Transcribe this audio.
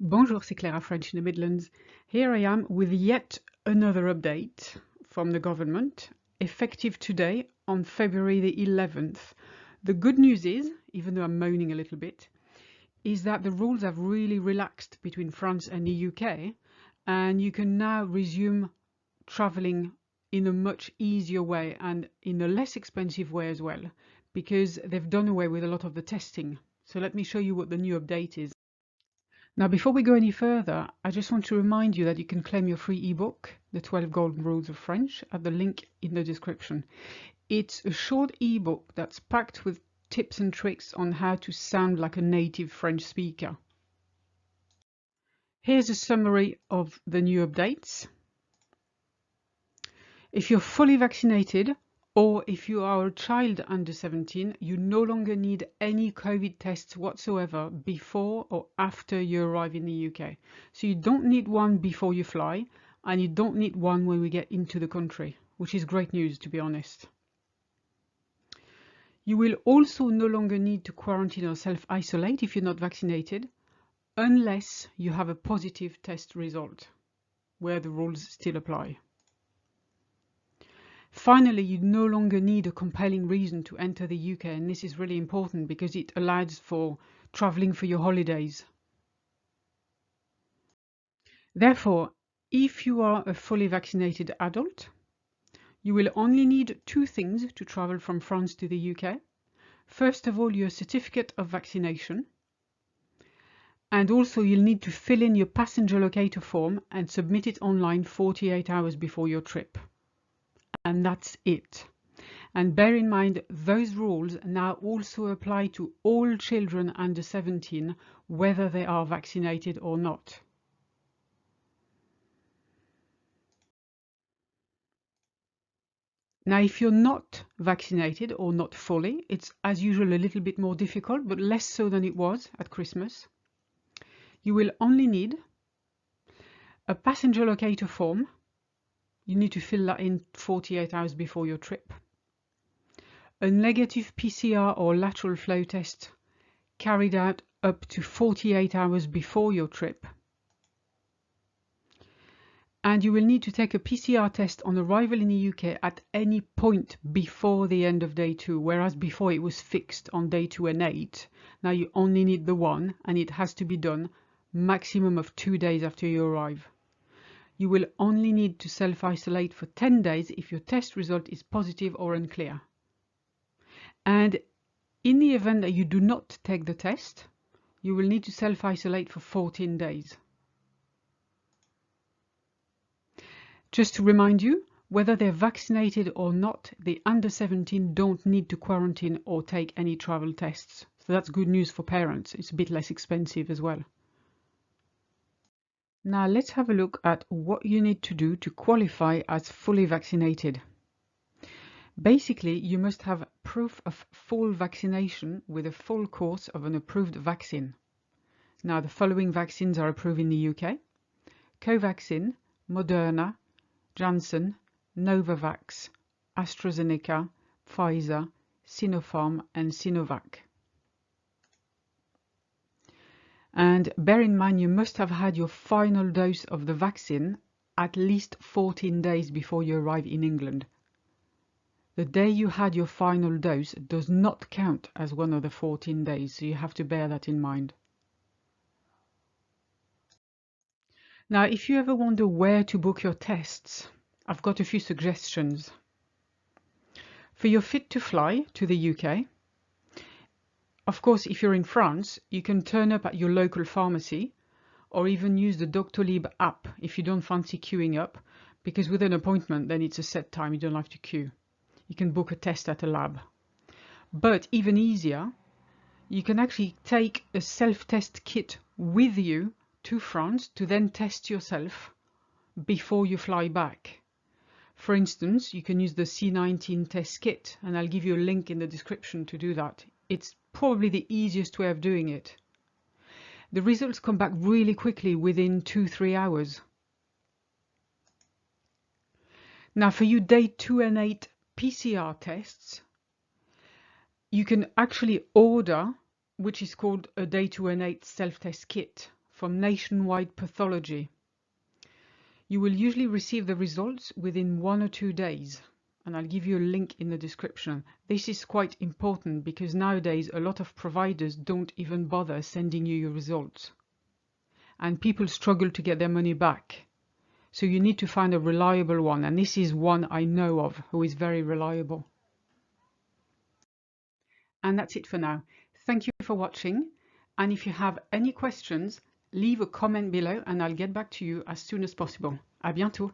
Bonjour, c'est Clara French in the Midlands. Here I am with yet another update from the government, effective today on February the 11th. The good news is, even though I'm moaning a little bit, is that the rules have really relaxed between France and the UK, and you can now resume travelling in a much easier way and in a less expensive way as well, because they've done away with a lot of the testing. So let me show you what the new update is. Now, before we go any further, I just want to remind you that you can claim your free ebook, The 12 Golden Rules of French, at the link in the description. It's a short ebook that's packed with tips and tricks on how to sound like a native French speaker. Here's a summary of the new updates. If you're fully vaccinated, or if you are a child under 17, you no longer need any COVID tests whatsoever before or after you arrive in the UK. So you don't need one before you fly, and you don't need one when we get into the country, which is great news, to be honest. You will also no longer need to quarantine or self-isolate if you're not vaccinated, unless you have a positive test result, where the rules still apply. Finally, you no longer need a compelling reason to enter the UK, and this is really important because it allows for travelling for your holidays. Therefore, if you are a fully vaccinated adult, you will only need two things to travel from France to the UK. First of all, your certificate of vaccination, and also you'll need to fill in your passenger locator form and submit it online 48 hours before your trip. And that's it. And bear in mind, those rules now also apply to all children under 17, whether they are vaccinated or not. Now, if you're not vaccinated or not fully, it's as usual a little bit more difficult, but less so than it was at Christmas. You will only need a passenger locator form. You need to fill that in 48 hours before your trip. A negative PCR or lateral flow test carried out up to 48 hours before your trip. And you will need to take a PCR test on arrival in the UK at any point before the end of day 2, whereas before it was fixed on day 2 and 8. Now you only need the one, and it has to be done maximum of 2 days after you arrive. You will only need to self-isolate for 10 days if your test result is positive or unclear. And in the event that you do not take the test, you will need to self-isolate for 14 days. Just to remind you, whether they're vaccinated or not, the under 17 don't need to quarantine or take any travel tests. So that's good news for parents. It's a bit less expensive as well. Now let's have a look at what you need to do to qualify as fully vaccinated. Basically, you must have proof of full vaccination with a full course of an approved vaccine. Now the following vaccines are approved in the UK: Covaxin, Moderna, Janssen, Novavax, AstraZeneca, Pfizer, Sinopharm and Sinovac. And bear in mind, you must have had your final dose of the vaccine at least 14 days before you arrive in England. The day you had your final dose does not count as one of the 14 days, so you have to bear that in mind. Now, if you ever wonder where to book your tests, I've got a few suggestions. For your fit to fly to the UK, of course, if you're in France, you can turn up at your local pharmacy or even use the Doctolib app if you don't fancy queuing up, because with an appointment, then it's a set time, you don't have to queue. You can book a test at a lab. But even easier, you can actually take a self-test kit with you to France to then test yourself before you fly back. For instance, you can use the C19 test kit, and I'll give you a link in the description to do that. It's probably the easiest way of doing it. The results come back really quickly within 2-3 hours. Now for you day 2 and 8 PCR tests, you can actually order, which is called a day 2 and 8 self-test kit from Nationwide Pathology. You will usually receive the results within 1 or 2 days, and I'll give you a link in the description. This is quite important because nowadays a lot of providers don't even bother sending you your results, and people struggle to get their money back. So you need to find a reliable one, and this is one I know of who is very reliable. And that's it for now. Thank you for watching, and if you have any questions, leave a comment below and I'll get back to you as soon as possible. À bientôt!